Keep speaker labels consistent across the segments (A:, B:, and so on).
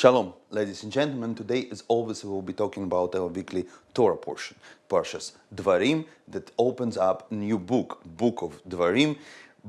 A: Shalom, ladies and gentlemen. Today, as always, we will be talking about our weekly Torah portion, Parshas Devarim, that opens up a new book of Devarim.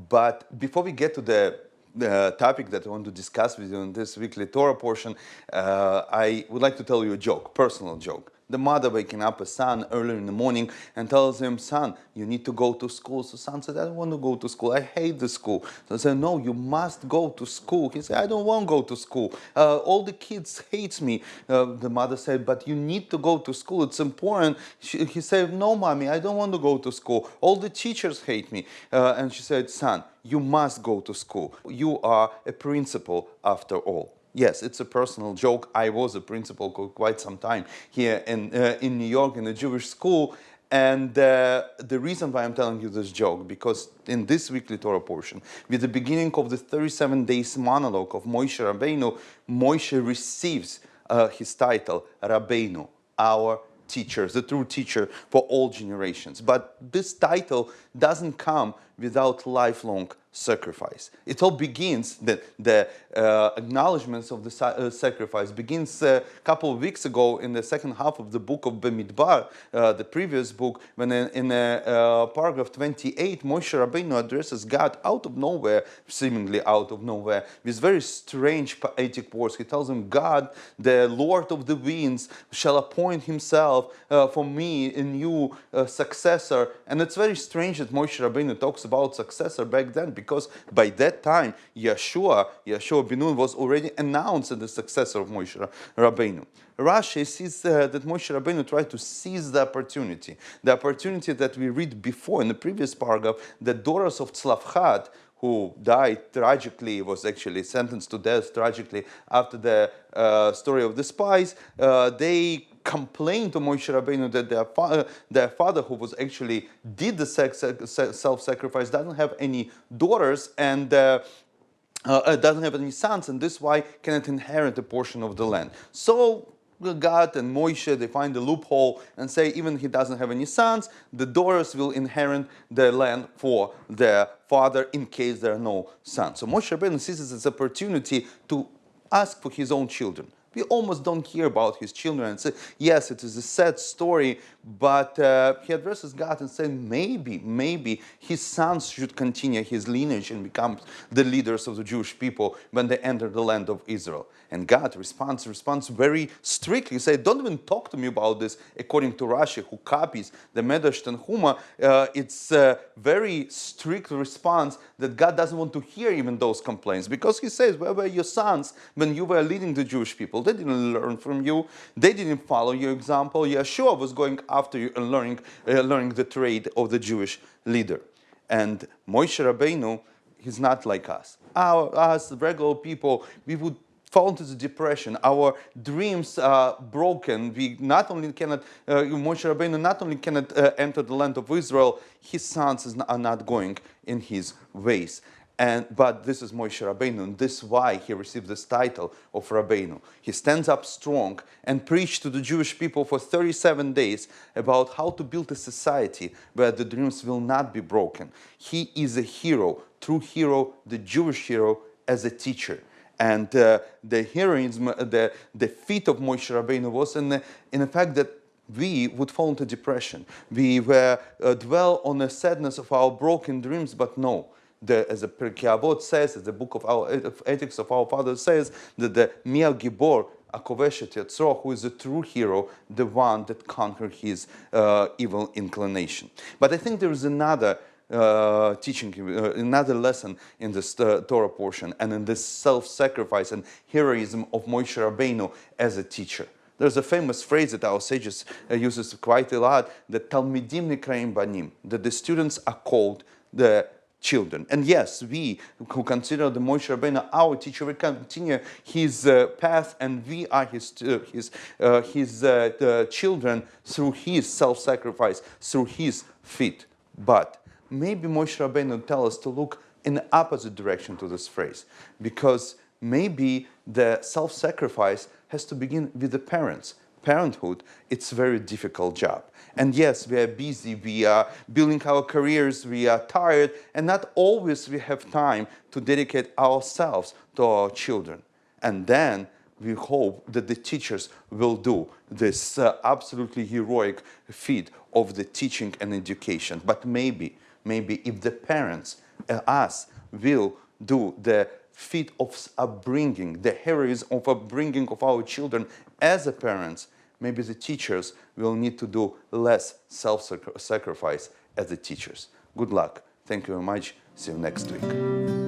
A: But before we get to the topic that I want to discuss with you in this weekly Torah portion, I would like to tell you a joke, personal joke. The mother waking up a son early in the morning and tells him, "Son, you need to go to school." So son said, "I don't want to go to school. I hate the school." So I said, "No, you must go to school." He said, "I don't want to go to school. All the kids hate me." The mother said, "But you need to go to school. It's important." He said, "No, mommy, I don't want to go to school. All the teachers hate me." And she said, "Son, you must go to school. You are a principal after all." Yes, it's a personal joke. I was a principal for quite some time here in New York in a Jewish school. And the reason why I'm telling you this joke, because in this weekly Torah portion, with the beginning of the 37 days monologue of Moshe Rabbeinu, Moshe receives his title, Rabbeinu, our teacher, the true teacher for all generations. But this title doesn't come without lifelong sacrifice. It all begins, the acknowledgments of the sacrifice begins a couple of weeks ago in the second half of the book of Bamidbar, the previous book, when in paragraph 28, Moshe Rabbeinu addresses God out of nowhere, seemingly out of nowhere, with very strange poetic words. He tells him, "God, the Lord of the winds, shall appoint himself for me a new successor." And it's very strange that Moshe Rabbeinu talks about successor back then, because by that time, Yeshua ben Nun was already announced as the successor of Moshe Rabbeinu. Rashi sees that Moshe Rabbeinu tried to seize the opportunity that we read before in the previous paragraph, the daughters of Tzlafchad, who died tragically, was actually sentenced to death tragically after the story of the spies. They complained to Moshe Rabbeinu that their father, who was actually did the self-sacrifice, doesn't have any daughters and doesn't have any sons, and this why cannot inherit a portion of the land. So God and Moshe, they find a loophole and say, even he doesn't have any sons, the daughters will inherit the land for their father in case there are no sons. So Moshe Rabbeinu sees this as an opportunity to ask for his own children. We almost don't hear about his children and say, yes, it is a sad story, but he addresses God and says, maybe his sons should continue his lineage and become the leaders of the Jewish people when they enter the land of Israel. And God responds very strictly. He said, "Don't even talk to me about this." According to Rashi, who copies the Medrash Tanhuma, it's a very strict response that God doesn't want to hear even those complaints, because he says, "Where were your sons when you were leading the Jewish people? They didn't learn from you. They didn't follow your example. Yeshua was going after you and learning the trade of the Jewish leader." And Moshe Rabbeinu, he's not like us. Us regular people, we would fall into the depression. Our dreams are broken. We not only cannot, Moshe Rabbeinu not only cannot enter the land of Israel, his sons are not going in his ways. But this is Moshe Rabbeinu, and this is why he received this title of Rabbeinu. He stands up strong and preached to the Jewish people for 37 days about how to build a society where the dreams will not be broken. He is a hero, true hero, the Jewish hero, as a teacher. And the heroism, the feat of Moshe Rabbeinu was in the fact that we would fall into depression. We were dwell on the sadness of our broken dreams, but no. As the Pirkei Avot says, as the book of Ethics of our Father says, that the Mia Gibor, Akovesh et Yetzro, who is a true hero, the one that conquered his evil inclination. But I think there is another teaching, another lesson in this Torah portion, and in this self-sacrifice and heroism of Moshe Rabbeinu as a teacher. There's a famous phrase that our sages uses quite a lot, that Talmidim Nikraim Banim, that the students are called the children. And yes, we who consider the Moshe Rabbeinu our teacher, we continue his path, and we are his children through his self-sacrifice, through his feet. But maybe Moshe Rabbeinu tells us to look in the opposite direction to this phrase, because maybe the self-sacrifice has to begin with the parents. Parenthood, it's a very difficult job. And yes, we are busy, we are building our careers, we are tired, and not always we have time to dedicate ourselves to our children. And then we hope that the teachers will do this absolutely heroic feat of the teaching and education. But maybe if the parents, us, will do the feat of upbringing, the heroism of upbringing of our children as a parents, maybe the teachers will need to do less self-sacrifice as the teachers. Good luck. Thank you very much. See you next week.